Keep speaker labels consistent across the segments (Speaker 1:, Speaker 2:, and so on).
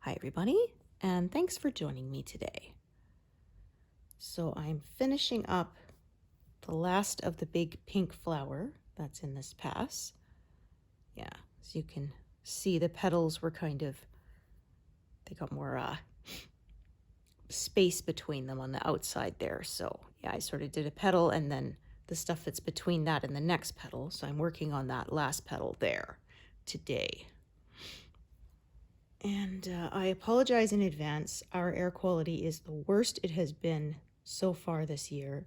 Speaker 1: Hi everybody, and thanks for joining me today. So I'm finishing up the last of the big pink flower that's in this pass. Yeah, as you can see, the petals were they got more space between them on the outside there. So yeah, I sort of did a petal and then the stuff that's between that and the next petal. So I'm working on that last petal there today. And I apologize in advance. Our air quality is the worst it has been so far this year.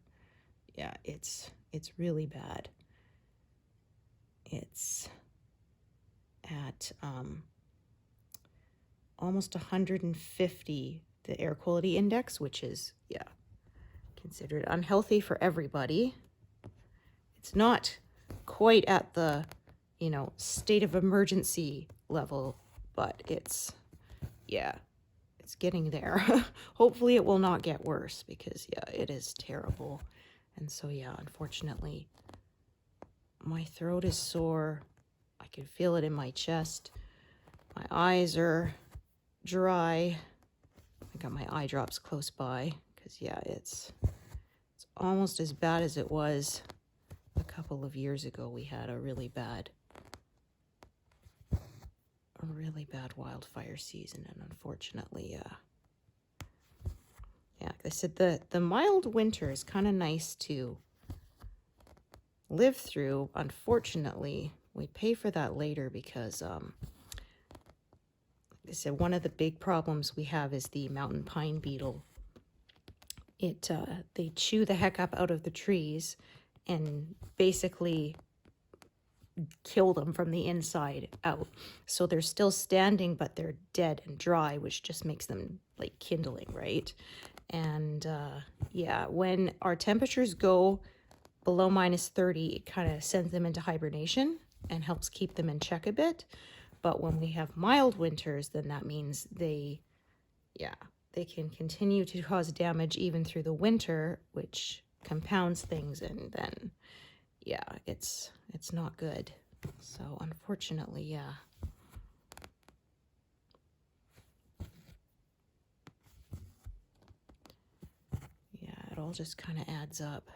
Speaker 1: Yeah, it's really bad. It's at almost 150, the air quality index, which is, yeah, considered unhealthy for everybody. It's not quite at the, state of emergency level, but it's getting there. Hopefully it will not get worse because, yeah, it is terrible. And so, yeah, unfortunately, my throat is sore. I can feel it in my chest. My eyes are dry. I got my eye drops close by because, yeah, it's almost as bad as it was a couple of years ago. We had a really bad wildfire season, and unfortunately, like I said, the mild winter is kind of nice to live through. Unfortunately, we pay for that later because, like I said, one of the big problems we have is the mountain pine beetle. They chew the heck up out of the trees and basically kill them from the inside out. So they're still standing, but they're dead and dry, which just makes them like kindling, right? And yeah, when our temperatures go below -30, it kind of sends them into hibernation and helps keep them in check a bit. But when we have mild winters, then that means they can continue to cause damage even through the winter, which compounds things, and then it's not good. So unfortunately, yeah. Yeah, it all just kind of adds up.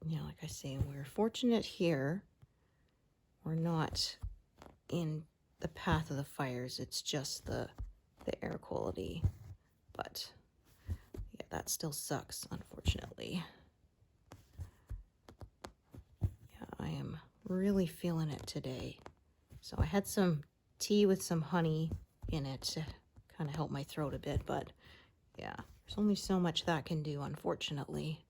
Speaker 1: Yeah, like I say, we're fortunate here. We're not in the path of the fires. It's just the air quality. But yeah, that still sucks, unfortunately. Yeah, I am really feeling it today. So I had some tea with some honey in it to kind of help my throat a bit, but yeah, there's only so much that can do, unfortunately.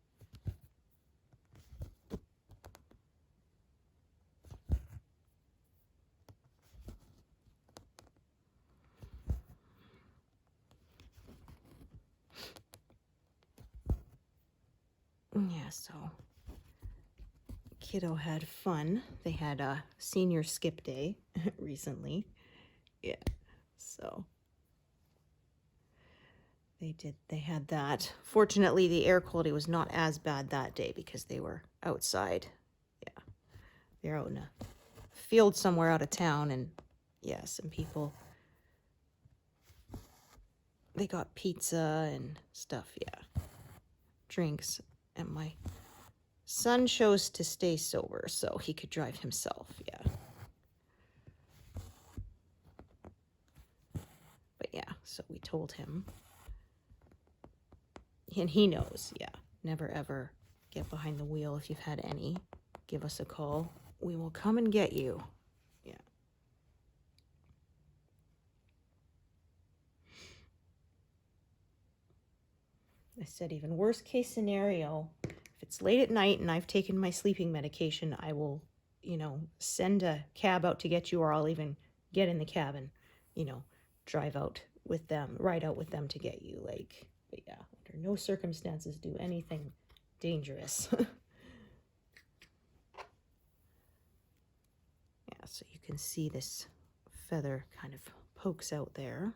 Speaker 1: Yeah, so kiddo had fun. They had a senior skip day recently. Yeah, so they had that. Fortunately, the air quality was not as bad that day because they were outside. Yeah, they're out in a field somewhere out of town, and yeah, some people, they got pizza and stuff, yeah, drinks, and my son chose to stay sober so he could drive himself, yeah. But yeah, so we told him, and he knows, yeah, never ever get behind the wheel. If you've had any, give us a call. We will come and get you. Yeah. I said, even worst case scenario, if it's late at night and I've taken my sleeping medication, I will, send a cab out to get you, or I'll even get in the cab and, drive out with them, ride out with them to get you. Like, but yeah, under no circumstances do anything dangerous. Yeah, so you can see this feather kind of pokes out there.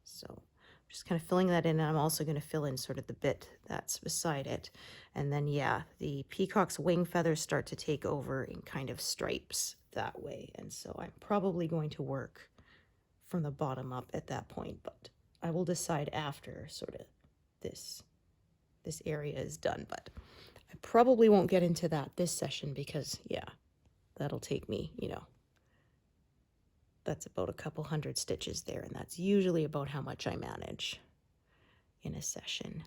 Speaker 1: So Just kind of filling that in, and I'm also going to fill in sort of the bit that's beside it. And then, yeah, the peacock's wing feathers start to take over in kind of stripes that way. And so I'm probably going to work from the bottom up at that point, but I will decide after sort of this area is done. But I probably won't get into that this session because, yeah, that'll take me, you know, that's about a couple hundred stitches there, and that's usually about how much I manage in a session.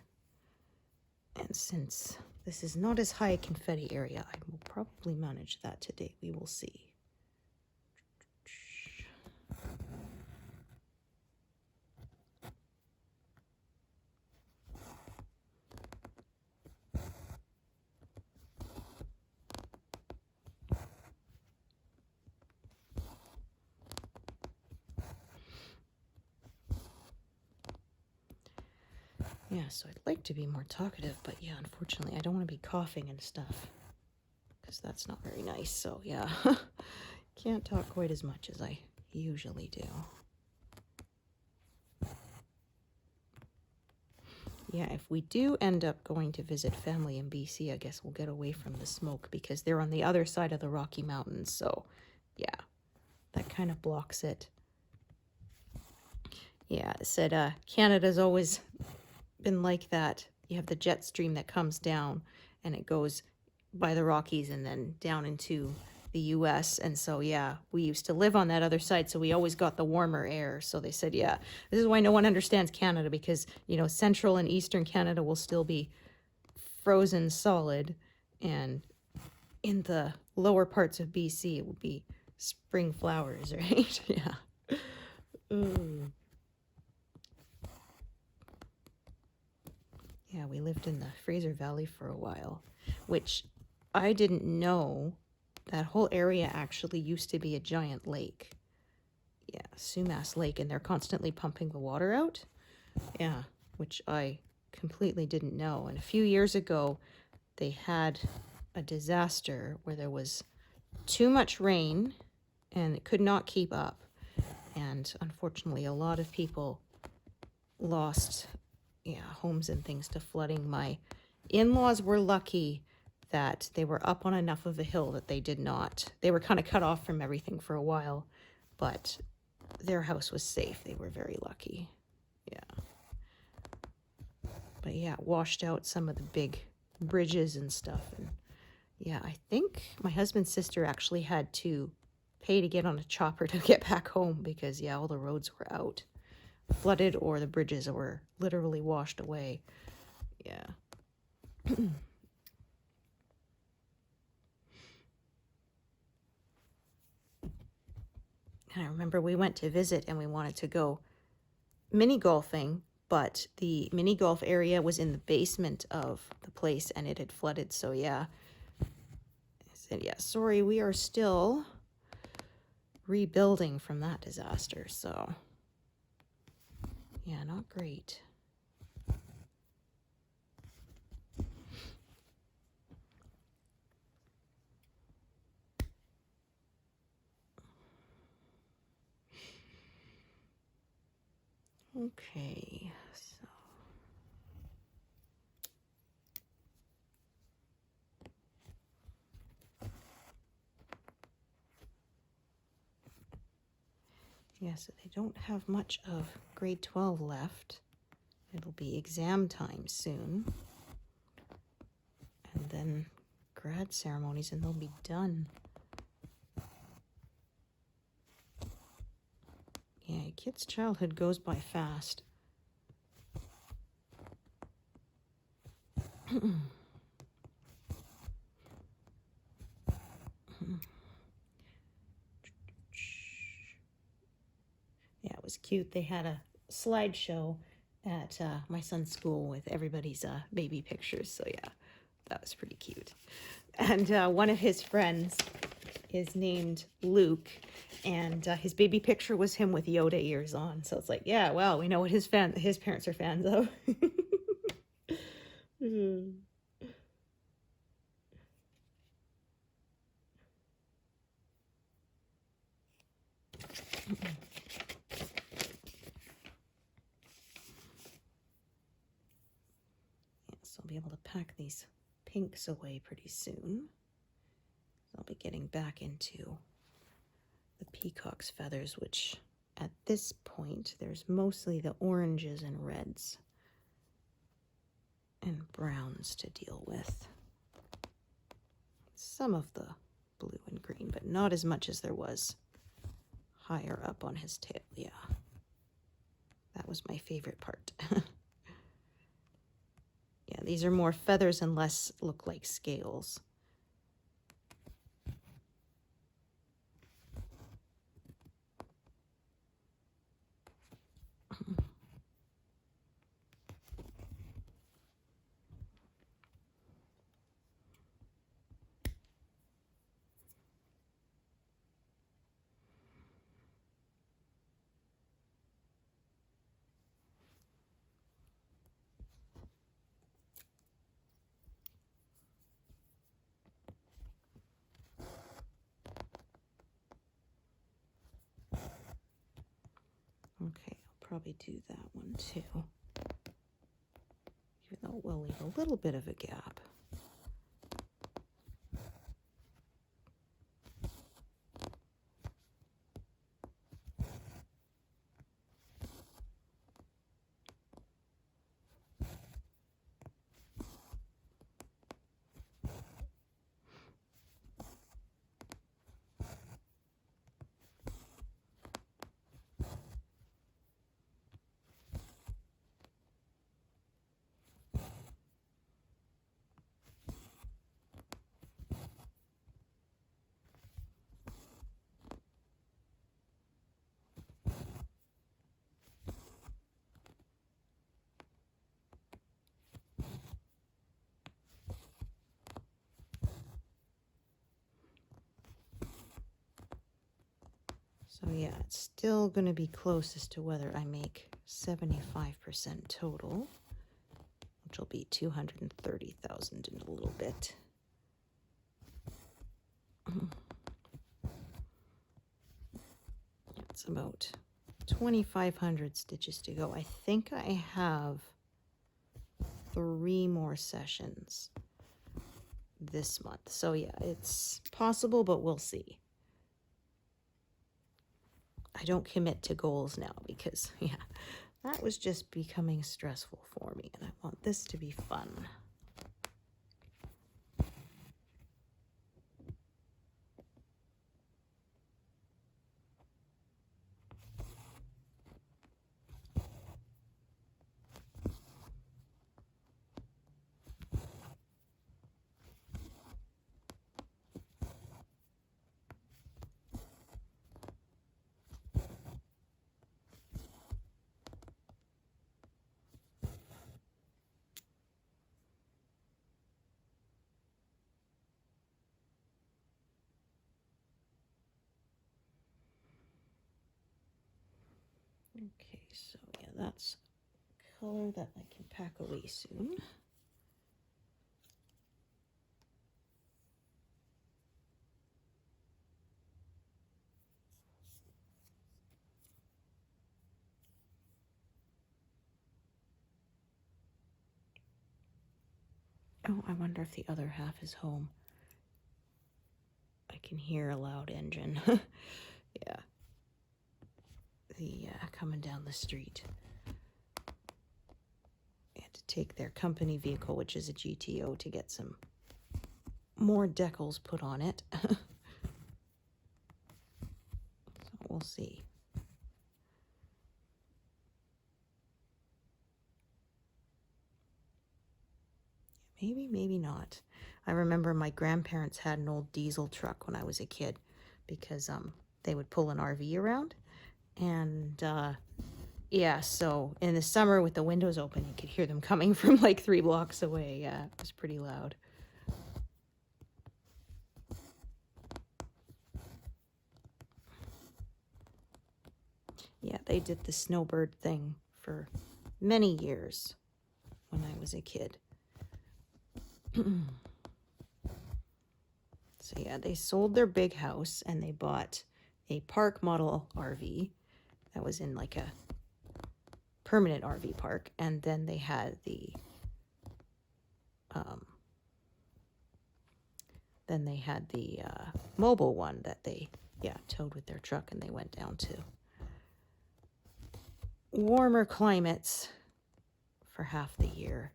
Speaker 1: And since this is not as high a confetti area, I will probably manage that today. We will see. Yeah, so I'd like to be more talkative, but yeah, unfortunately, I don't want to be coughing and stuff because that's not very nice. So yeah, can't talk quite as much as I usually do. Yeah, if we do end up going to visit family in BC, I guess we'll get away from the smoke because they're on the other side of the Rocky Mountains. So yeah, that kind of blocks it. Yeah, it said Canada's always been like that. You have the jet stream that comes down and it goes by the Rockies and then down into the US. And so, yeah, we used to live on that other side. So we always got the warmer air. So they said, yeah, this is why no one understands Canada because, you know, central and eastern Canada will still be frozen solid. And in the lower parts of BC, it would be spring flowers, right? Yeah. Ooh. Yeah, we lived in the Fraser Valley for a while, which I didn't know that whole area actually used to be a giant lake. Yeah, Sumas Lake, and they're constantly pumping the water out. Yeah, which I completely didn't know. And a few years ago, they had a disaster where there was too much rain and it could not keep up. And unfortunately, a lot of people lost homes and things to flooding. My in-laws were lucky that they were up on enough of a hill that they were kind of cut off from everything for a while, but their house was safe. They were very lucky. Yeah. But yeah, washed out some of the big bridges and stuff. And yeah, I think my husband's sister actually had to pay to get on a chopper to get back home because, yeah, all the roads were out. Flooded or the bridges were literally washed away. Yeah. And I remember we went to visit and we wanted to go mini golfing, but the mini golf area was in the basement of the place and it had flooded. So yeah, I said, yeah, sorry, we are still rebuilding from that disaster. So yeah, not great. Okay, so yeah, so they don't have much of grade 12 left. It'll be exam time soon. And then grad ceremonies and they'll be done. Yeah, a kid's childhood goes by fast. Yeah, it was cute. They had a slideshow at my son's school with everybody's baby pictures. So yeah, that was pretty cute. And one of his friends is named Luke, and his baby picture was him with Yoda ears on. So it's like, yeah, well, we know what his parents are fans of. So I'll be able to pack these pinks away pretty soon. I'll be getting back into the peacock's feathers, which at this point there's mostly the oranges and reds and browns to deal with. Some of the blue and green, but not as much as there was higher up on his tail. Yeah, that was my favorite part. Yeah, these are more feathers and less look like scales. Okay, I'll probably do that one too, even though it will leave a little bit of a gap. So yeah, it's still going to be closest to whether I make 75% total, which will be 230,000 in a little bit. It's about 2,500 stitches to go. I think I have 3 more sessions this month. So yeah, it's possible, but we'll see. I don't commit to goals now because, yeah, that was just becoming stressful for me, and I want this to be fun. Okay, so yeah, that's color that I can pack away soon. Oh, I wonder if the other half is home. I can hear a loud engine. Yeah. The coming down the street. I had to take their company vehicle, which is a GTO, to get some more decals put on it. So we'll see. Maybe, maybe not. I remember my grandparents had an old diesel truck when I was a kid because they would pull an RV around. And yeah, so in the summer with the windows open, you could hear them coming from like 3 blocks away. Yeah, it was pretty loud. Yeah, they did the snowbird thing for many years when I was a kid. So yeah, they sold their big house and they bought a park model RV that was in like a permanent RV park, and then they had the Then they had the mobile one that they, towed with their truck, and they went down to warmer climates for half the year.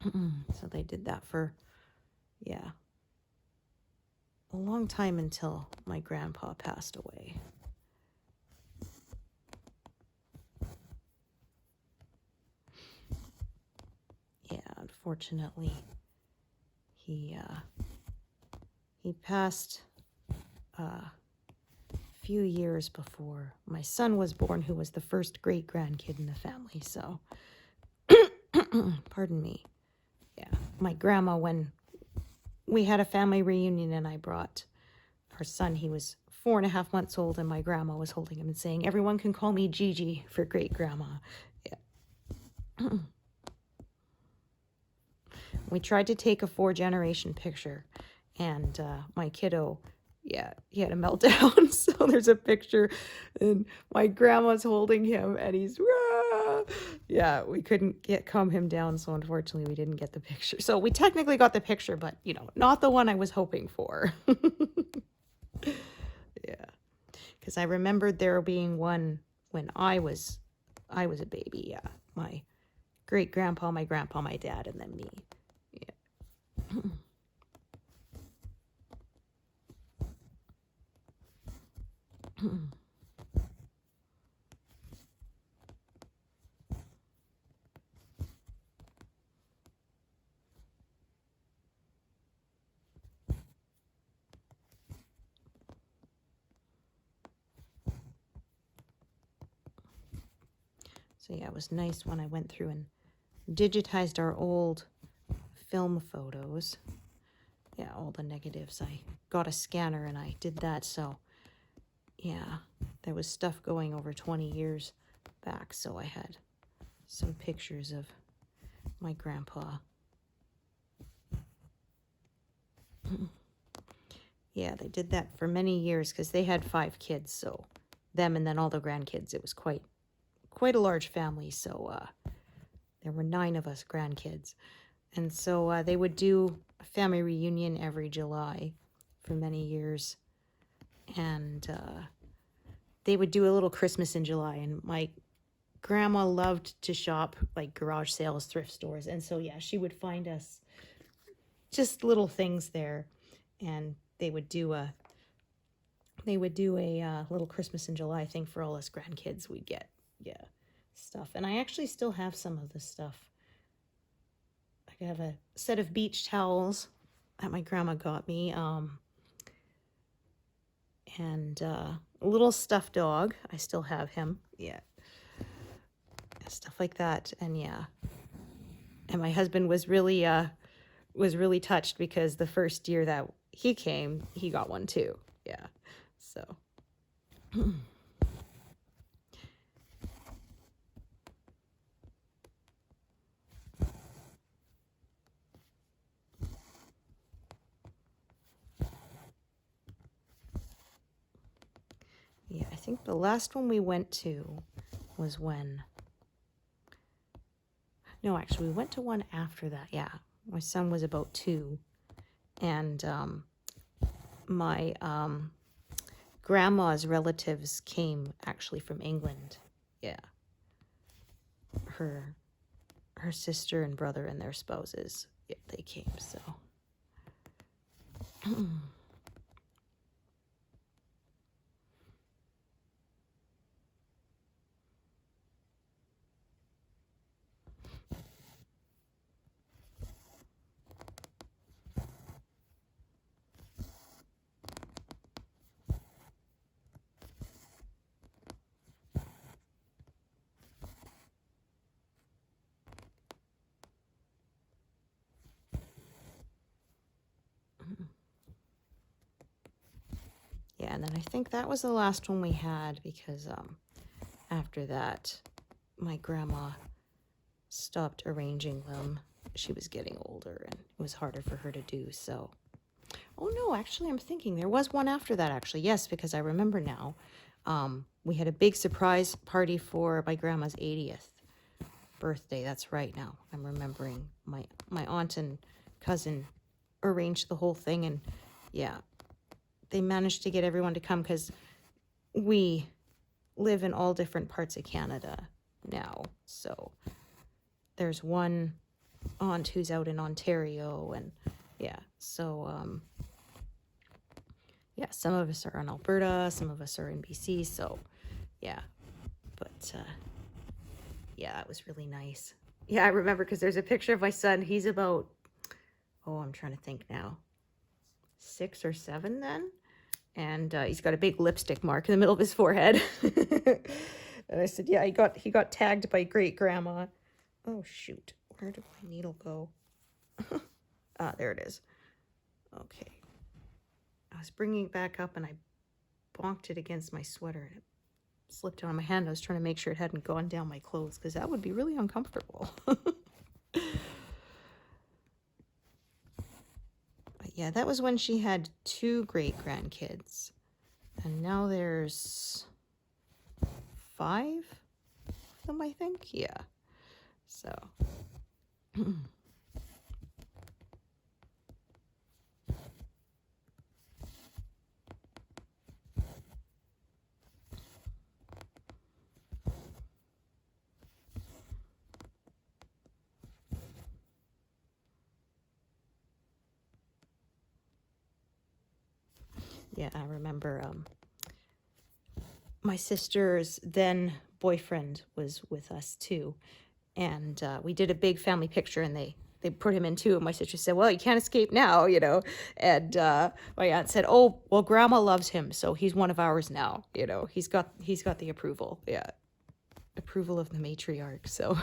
Speaker 1: So they did that for, a long time until my grandpa passed away. Yeah, unfortunately, he passed a few years before my son was born, who was the first great-grandkid in the family, so, pardon me. Yeah, my grandma, when we had a family reunion and I brought our son, he was 4.5 months old, and my grandma was holding him and saying, "Everyone can call me Gigi for great-grandma." Yeah. We tried to take a 4-generation picture, and my kiddo, he had a meltdown. So there's a picture, and my grandma's holding him, and he's, Rah! Yeah, we couldn't calm him down, so unfortunately we didn't get the picture. So we technically got the picture, but, not the one I was hoping for. Yeah, because I remembered there being one when I was a baby, my great-grandpa, my grandpa, my dad, and then me. So it was nice when I went through and digitized our old film photos. Yeah, all the negatives. I got a scanner and I did that. So there was stuff going over 20 years back. So I had some pictures of my grandpa. Yeah, they did that for many years because they had 5 kids. So them and then all the grandkids. It was quite a large family. So there were 9 of us grandkids. And so they would do a family reunion every July for many years. And they would do a little Christmas in July. And my grandma loved to shop, like garage sales, thrift stores. And so, she would find us just little things there. And they would do a little Christmas in July thing for all us grandkids. We'd get, stuff. And I actually still have some of the stuff. I have a set of beach towels that my grandma got me, and a little stuffed dog. I still have him. Yeah, stuff like that. And and my husband was really touched because the first year that he came, he got one too. Yeah, so. Yeah, I think the last one we went to was when... No, actually, we went to one after that, My son was about 2. And my grandma's relatives came actually from England. Yeah. Her sister and brother and their spouses, they came, so... Yeah, and then I think that was the last one we had because after that, my grandma stopped arranging them. She was getting older and it was harder for her to do, so... Oh, no, actually, I'm thinking there was one after that, actually. Yes, because I remember now. We had a big surprise party for my grandma's 80th. birthday. That's right. Now I'm remembering my aunt and cousin arranged the whole thing, and yeah, they managed to get everyone to come because we live in all different parts of Canada now. So there's one aunt who's out in Ontario, and yeah, so yeah, some of us are in Alberta, some of us are in BC, so yeah, but yeah, it was really nice. Yeah, I remember because there's a picture of my son. He's about, oh, I'm trying to think now, 6 or 7 then, and he's got a big lipstick mark in the middle of his forehead. And I said, yeah, he got tagged by great grandma. Oh shoot, where did my needle go? Ah, there it is. Okay, I was bringing it back up and I bonked it against my sweater and it slipped on my hand. I was trying to make sure it hadn't gone down my clothes because that would be really uncomfortable. But yeah, that was when she had 2 great grandkids, and now there's 5 of them, I think. Yeah, so yeah, I remember my sister's then boyfriend was with us too, and we did a big family picture, and they put him in too, and my sister said, well, you can't escape now, you know, and my aunt said, oh, well, grandma loves him, so he's one of ours now, you know, he's got the approval. Yeah, approval of the matriarch. So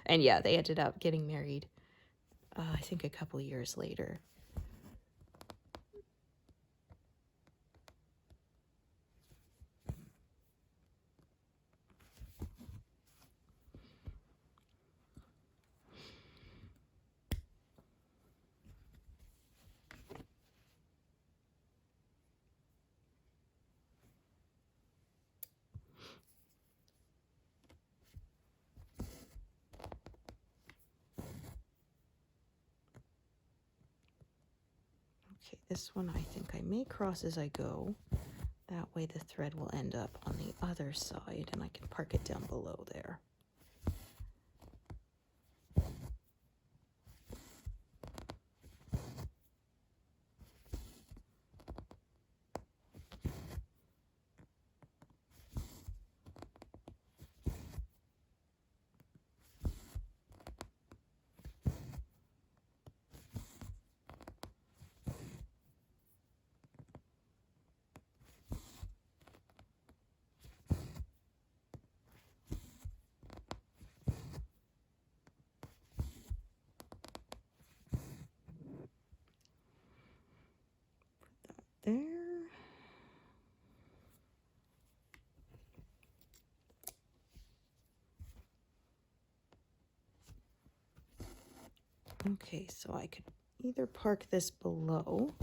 Speaker 1: and yeah, they ended up getting married I think a couple years later. Okay, this one I think I may cross as I go. That way the thread will end up on the other side and I can park it down below there. There. Okay, so I could either park this below.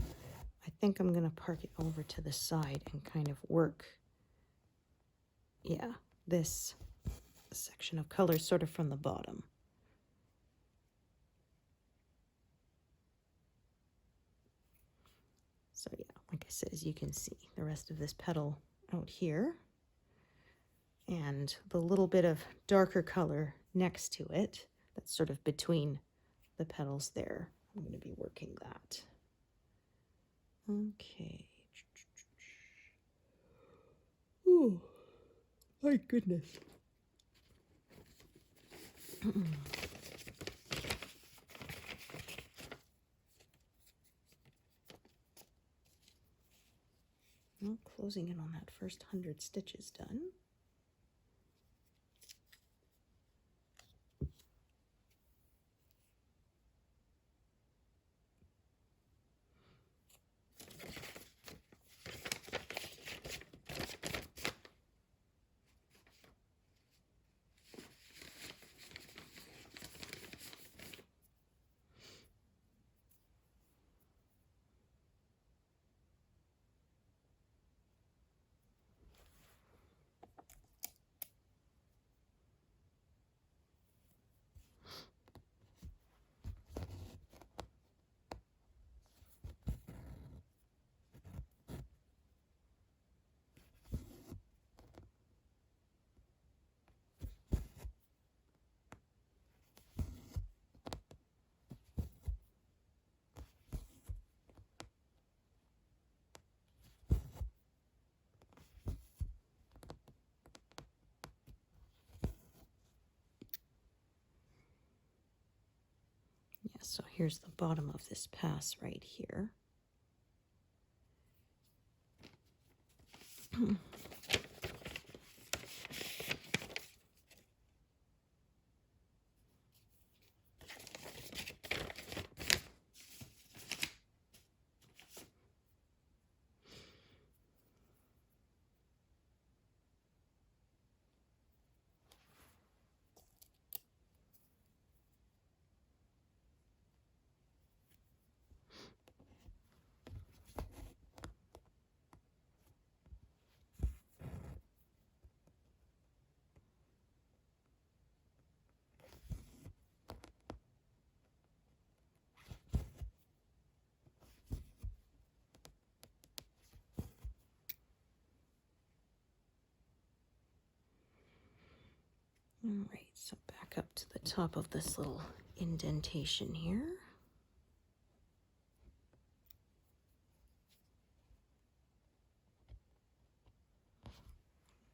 Speaker 1: I think I'm going to park it over to the side and kind of work, yeah, this section of color sort of from the bottom. So yeah, like I said, as you can see, the rest of this petal out here, and the little bit of darker color next to it, that's sort of between the petals there. I'm going to be working that. Okay. Oh, my goodness. Well, closing in on that first 100 stitches done. So here's the bottom of this pass right here. All right, so back up to the top of this little indentation here.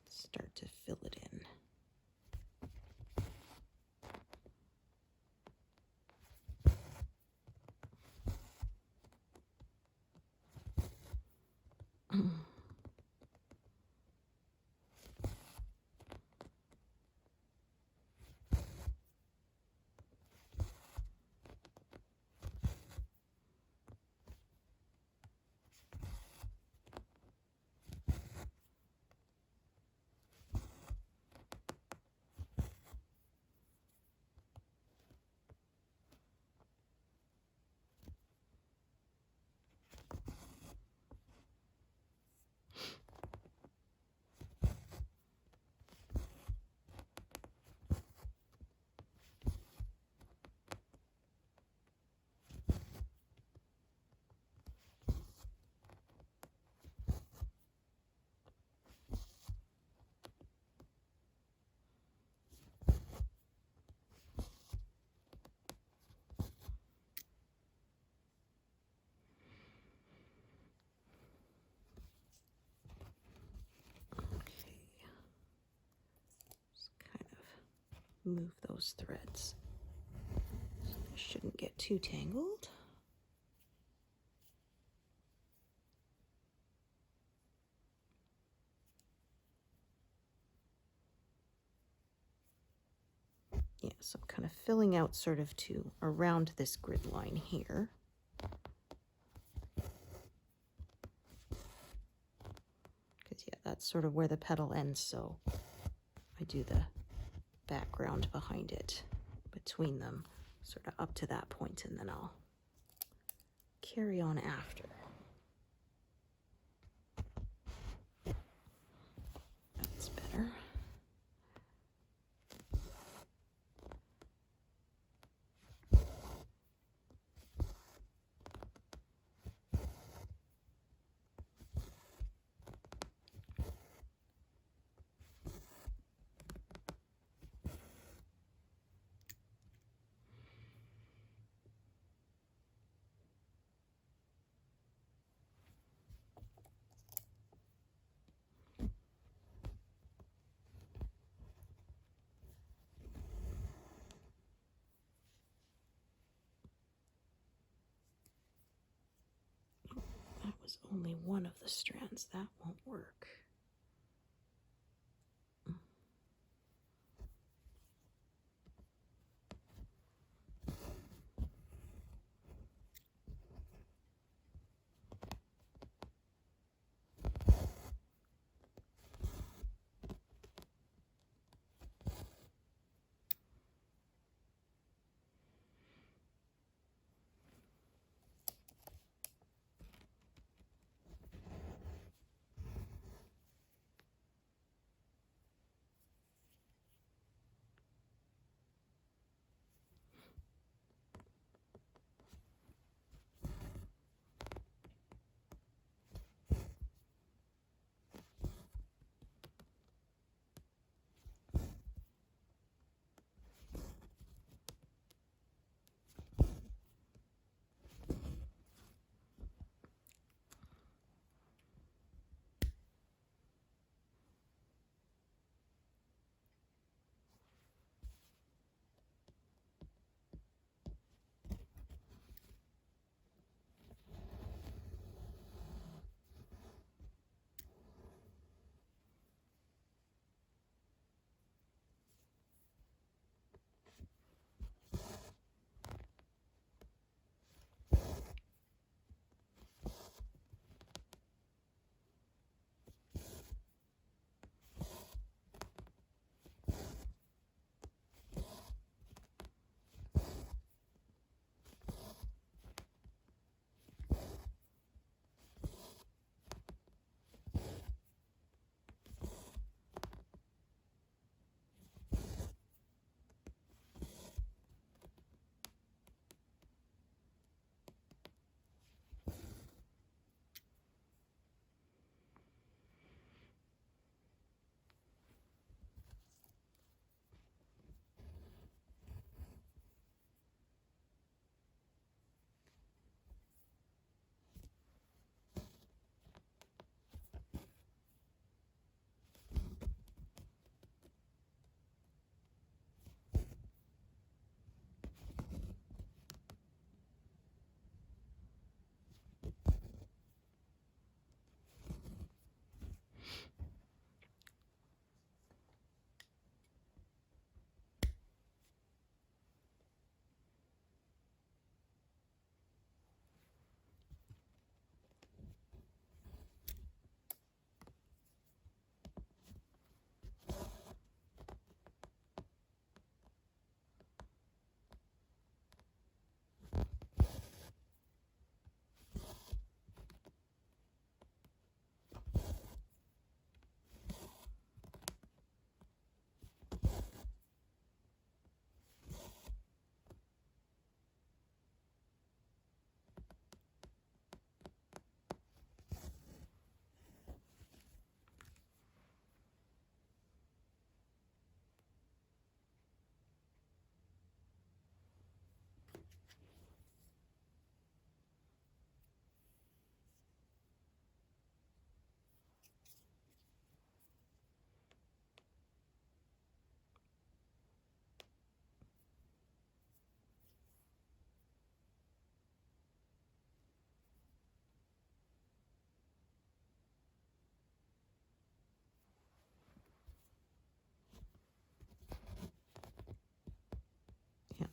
Speaker 1: Start to fill it in. Move those threads so they shouldn't get too tangled. Yeah, so I'm kind of filling out sort of to around this grid line here. Because yeah, that's sort of where the petal ends, so I do the background behind it between them, sort of up to that point, and then I'll carry on after. That's better. That was only one of the strands. That won't work.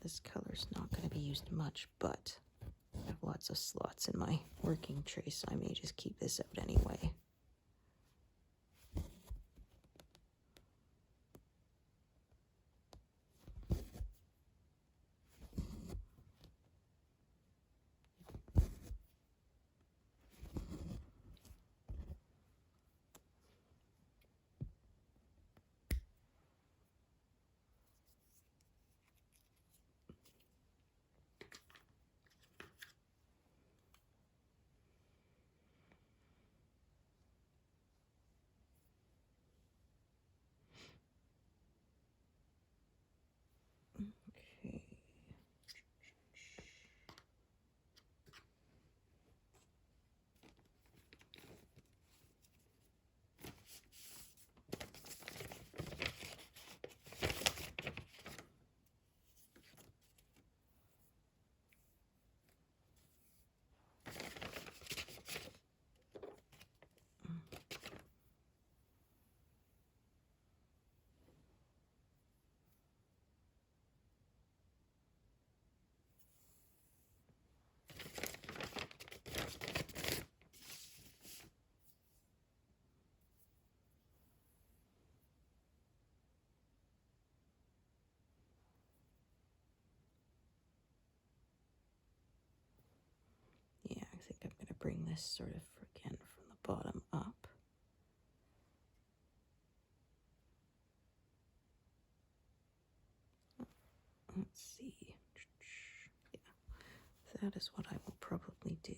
Speaker 1: this color's not going to be used much, but I have lots of slots in my working tray, so I may just keep this out anyway. Okay. Yeah, I think I'm going to bring this sort of again from the bottom up. Let's see. Yeah, that is what I will probably do.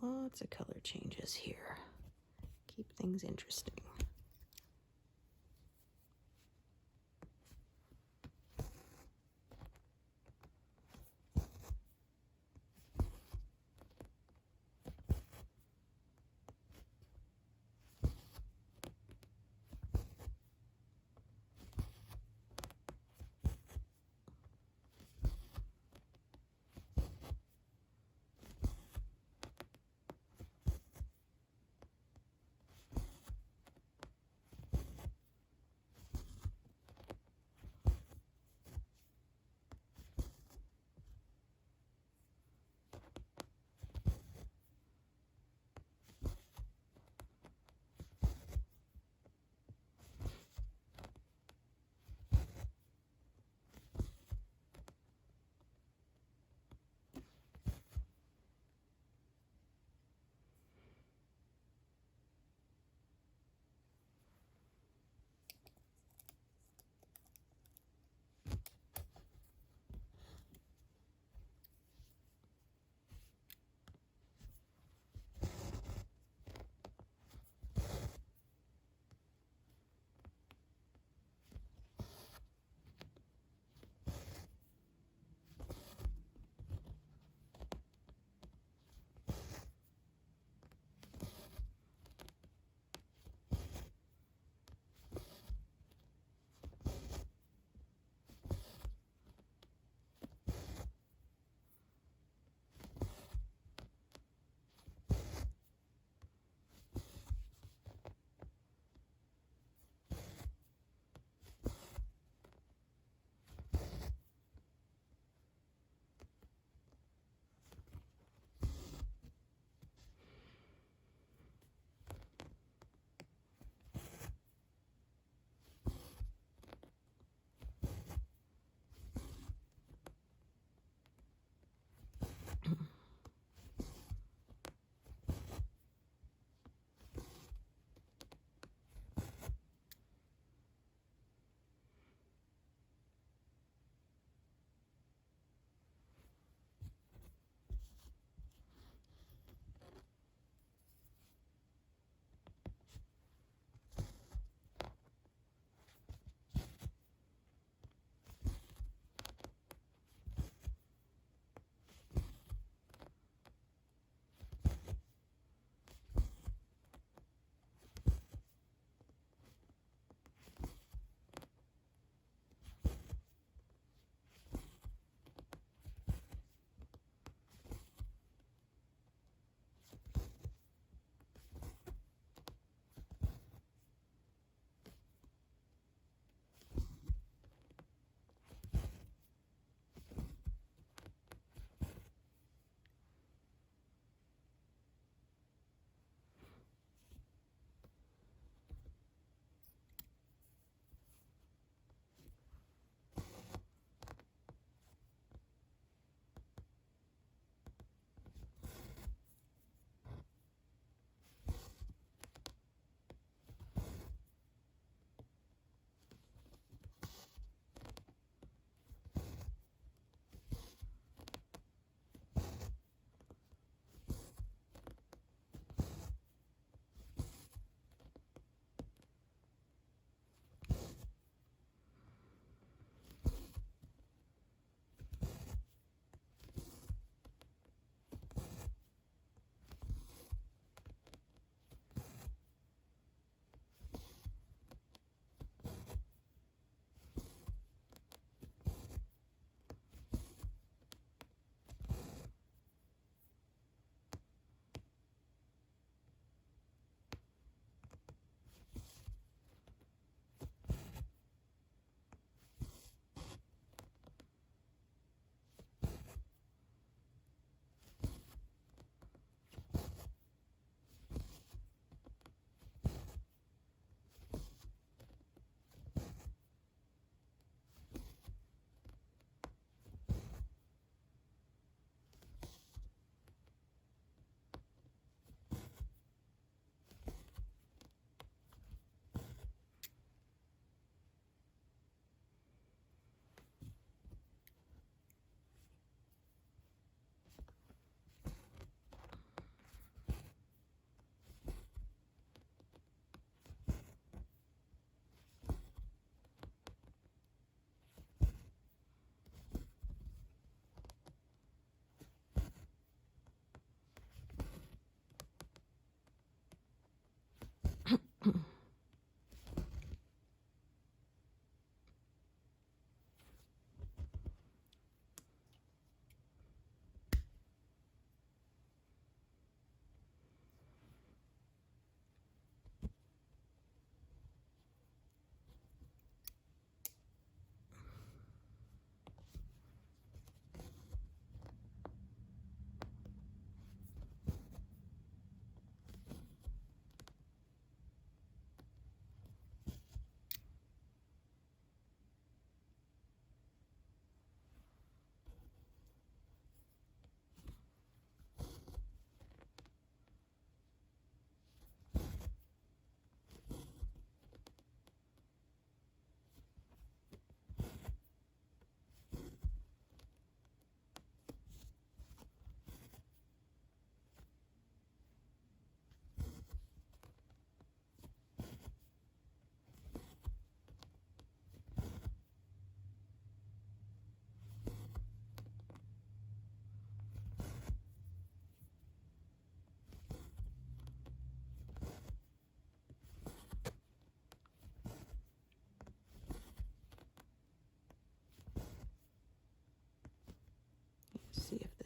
Speaker 1: Lots of color changes here. Keep things interesting.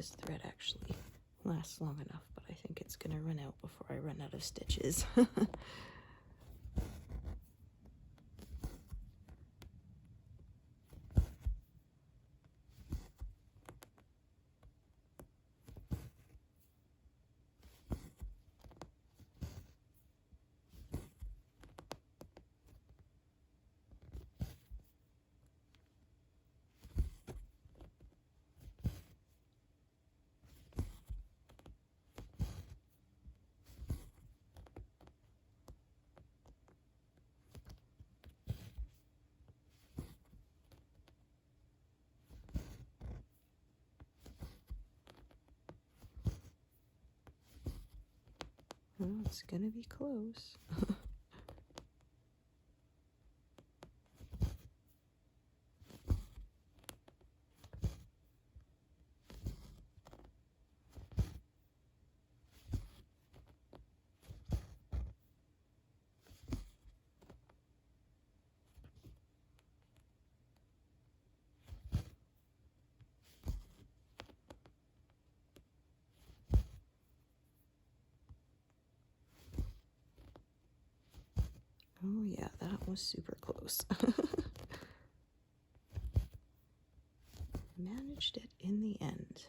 Speaker 1: this thread actually lasts long enough, but I think it's gonna run out before I run out of stitches. Well, it's gonna be close. Oh yeah, that was super close. Managed it in the end.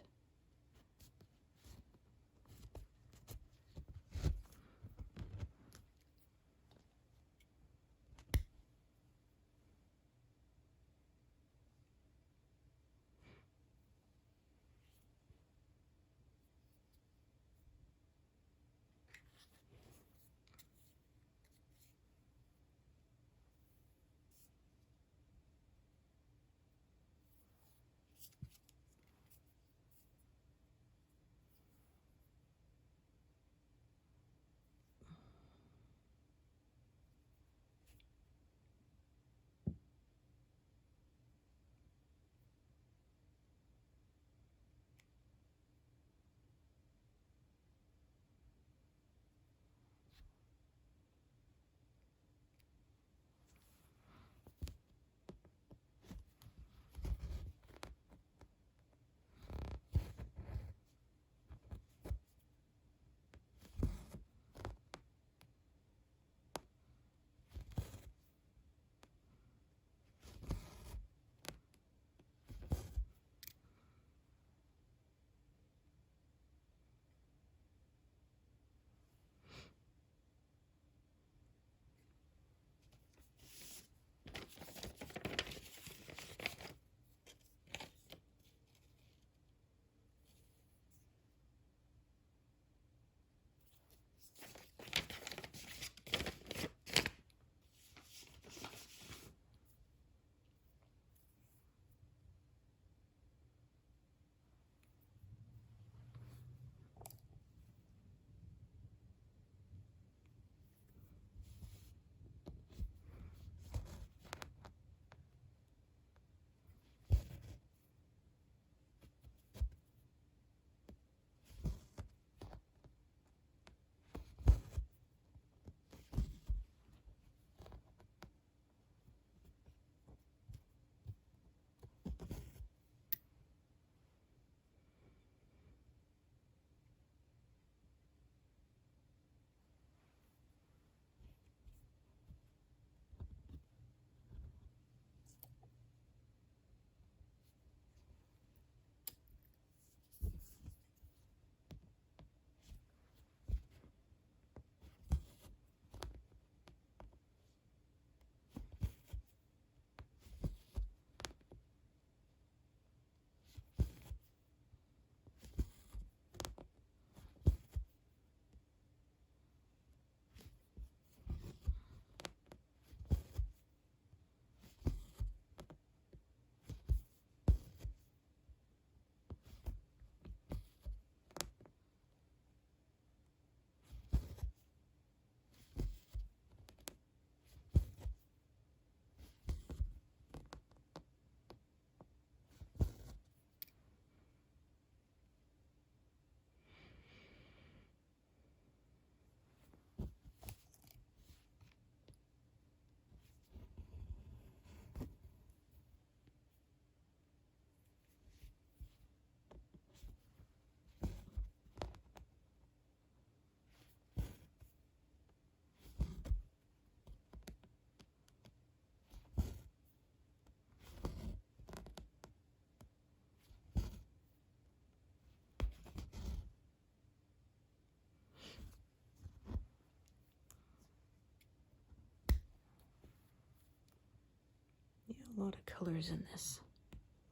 Speaker 1: a lot of colors in this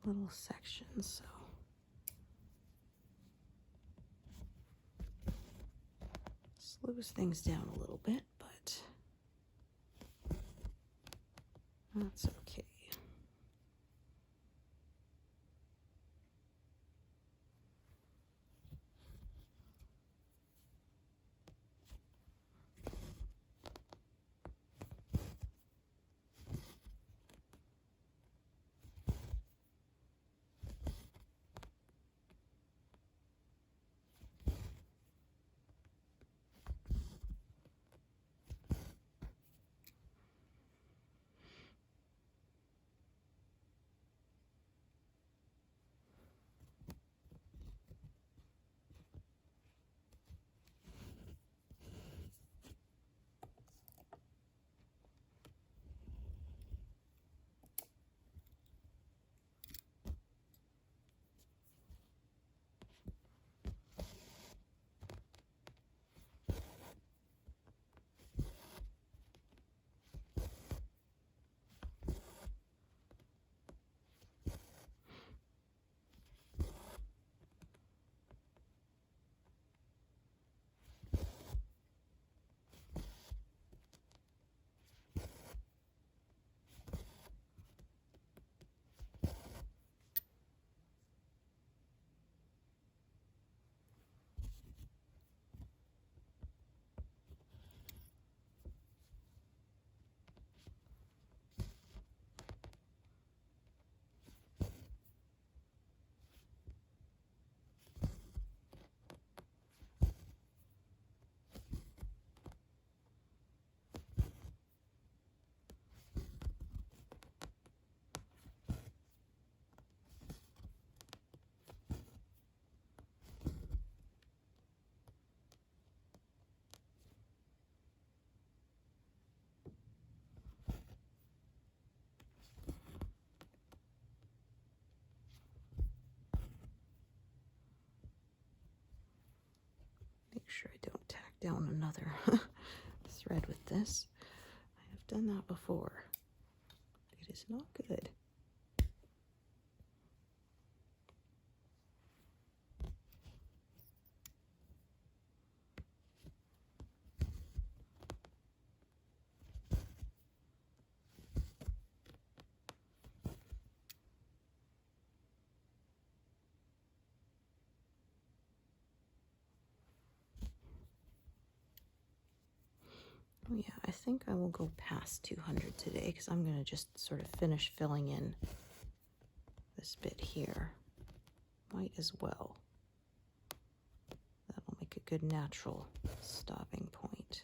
Speaker 1: little section, so slows things down a little bit, but that's okay. Make sure I don't tack down another thread with this. I have done that before. It is not good. Oh yeah, I think I will go past 200 today because I'm going to just sort of finish filling in this bit here. Might as well. That'll make a good natural stopping point.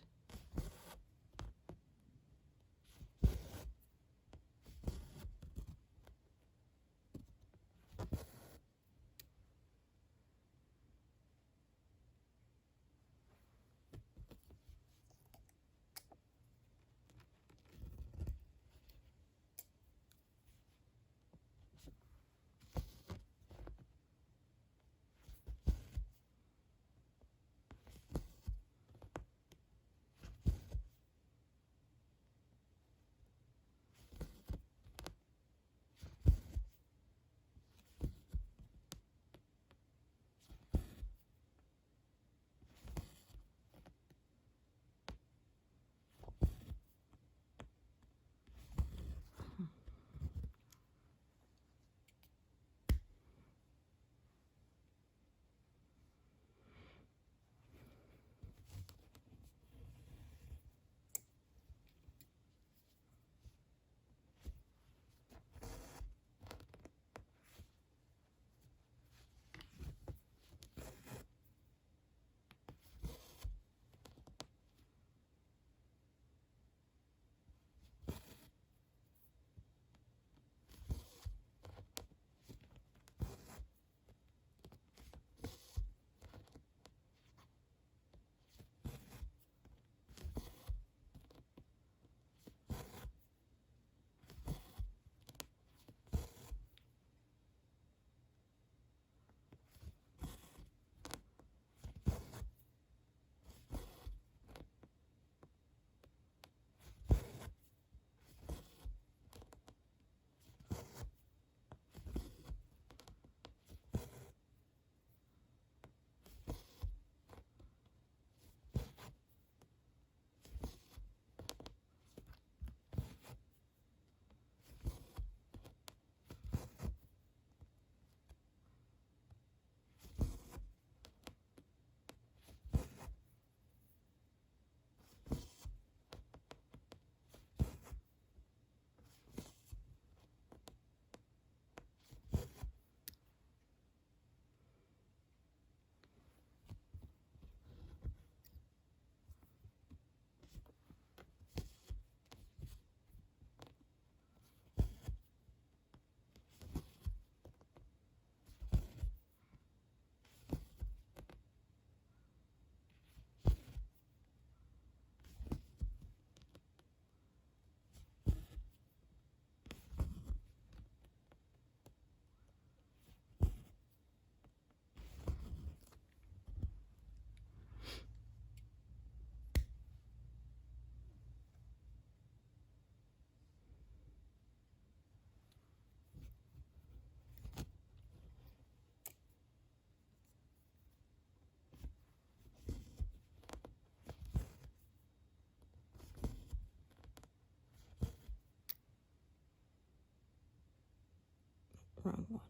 Speaker 1: wrong one.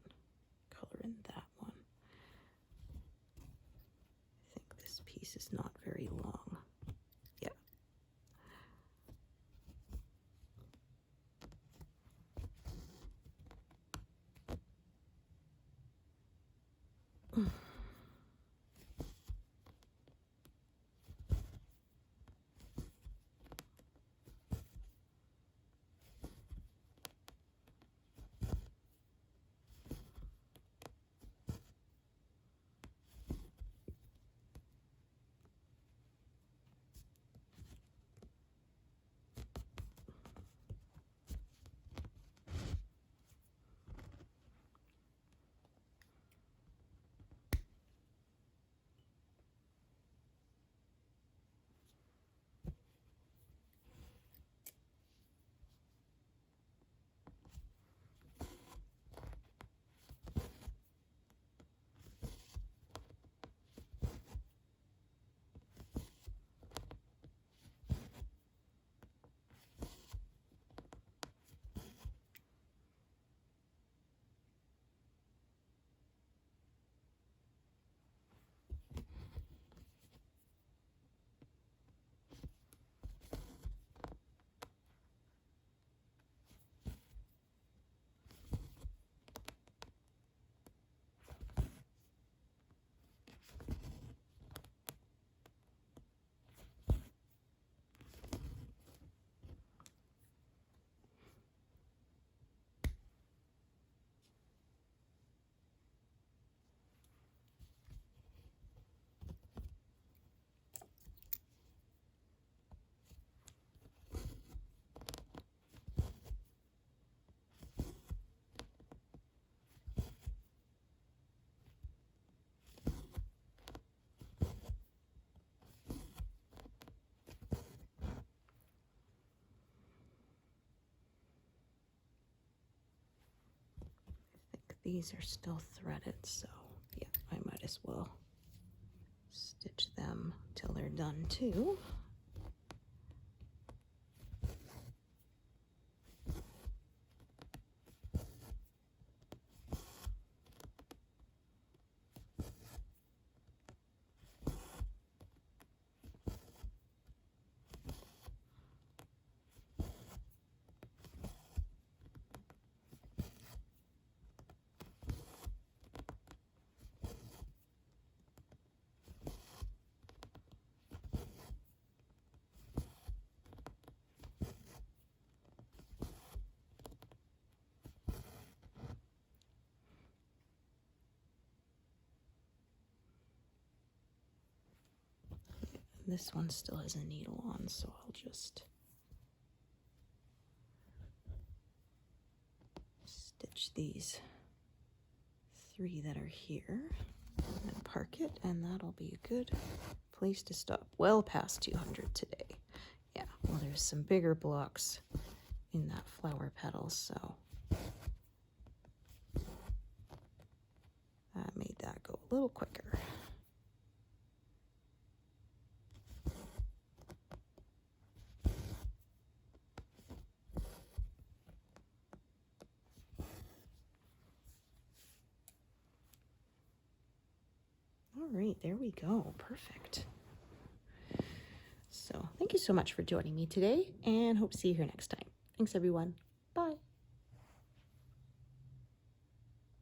Speaker 1: Color in that one. I think this piece is not very long. Yeah. These are still threaded, so yeah, I might as well stitch them till they're done too. This one still has a needle on, so I'll just stitch these 3 that are here and then park it, and that'll be a good place to stop. Well past 200 today. Yeah, well, there's some bigger blocks in that flower petal, so that made that go a little quicker. All right, there we go. Perfect. So thank you so much for joining me today, and hope to see you here next time. Thanks, everyone.